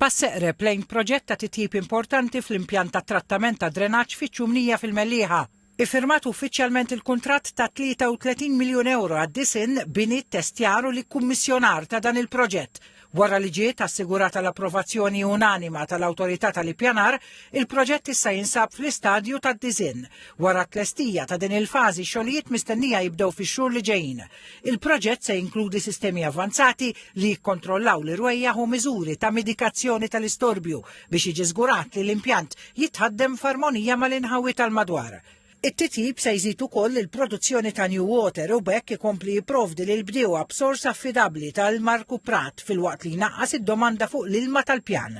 Pass eqreb lejn proġett ta' titjib importanti fl-impjant ta' trattament ta' drenaġġ fiċ-Ċumnija fil-Mellieħa. Iffirmat uffiċjalment il-kuntratt ta' 33 miljun euro għad-disin bini testjaru li kummissjonar ta' dan il-proġett. Wara li ġiet assigurata l-approvazzjoni unanima tal-Awtorità tal-Ippjanar, il-proġett issa jinsab fl-istadju tad-disin. Wara t-tlestija ta' din il-fażi xogħlijiet mistennija jibdew fix-xhur li ġejjin. Il-proġett se jinkludi sistemi avvanzati li jikkontrollaw l-irwejjaħ u miżuri ta' medikazzjoni tal-istorbju biex jiġi żgurat li l-impjant jitħaddem f'armonija mal-inħawi tal-madwar. It-titjib se jżid ukoll il-produzzjoni ta' New Water u bekk ikompli jipprovdi lil bdiewa b'sors affidabbli tal-Marku Prat filwaqt li jnaqqas id-domanda fuq l-ilma tal-pjan.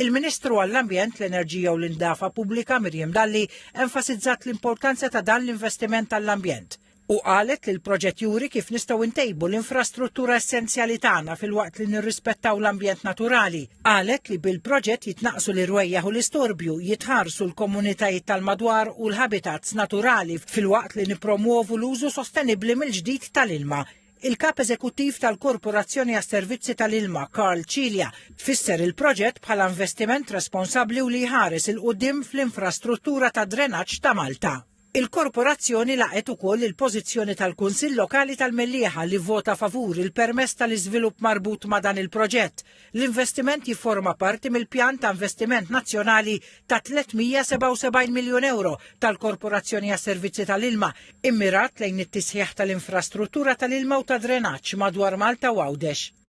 Il-Ministru għall-Ambjent, l-Enerġija u l-Indafa Pubblika Mirjam Dalli enfasizzat l-importanza ta' dan l-investiment tal-ambjent. U qalet li l-proġett juri kif nistgħu ntejbu l-infrastruttura essenzjali tagħna filwaqt li nirrispettaw l-ambjent naturali. Qalet li bil-proġett jitnaqsu l-irwejjaħ u l-istorbju, jitħarsu l-komunitajiet tal-madwar u l-habitats naturali filwaqt li nipromuovu l-użu sostenibbli mill-ġdid tal-ilma. Il-kap eżekuttiv tal-Korporazzjoni għas-Servizzi tal-Ilma, Karl Cilja, tfisser il-proġett bħala investiment responsabbli u li jħares il-qudiem fl-infrastruttura ta' drenaġġ ta' Malta. Il-korporazzjoni laqet ukoll il-pożizzjoni tal-Kunsill Lokali tal-Mellieħa li vvota favur il-permess tal-iżvilupp marbut ma' dan il-proġett. L-investiment jifforma parti mill-pjan ta' investiment nazzjonali ta' 377 miljun euro tal-Korporazzjoni għas-Servizzi tal-Ilma, immirat lejn it-tisħiħ tal-infrastruttura tal-ilma u ta' drenaġġ madwar Malta u Għawdex.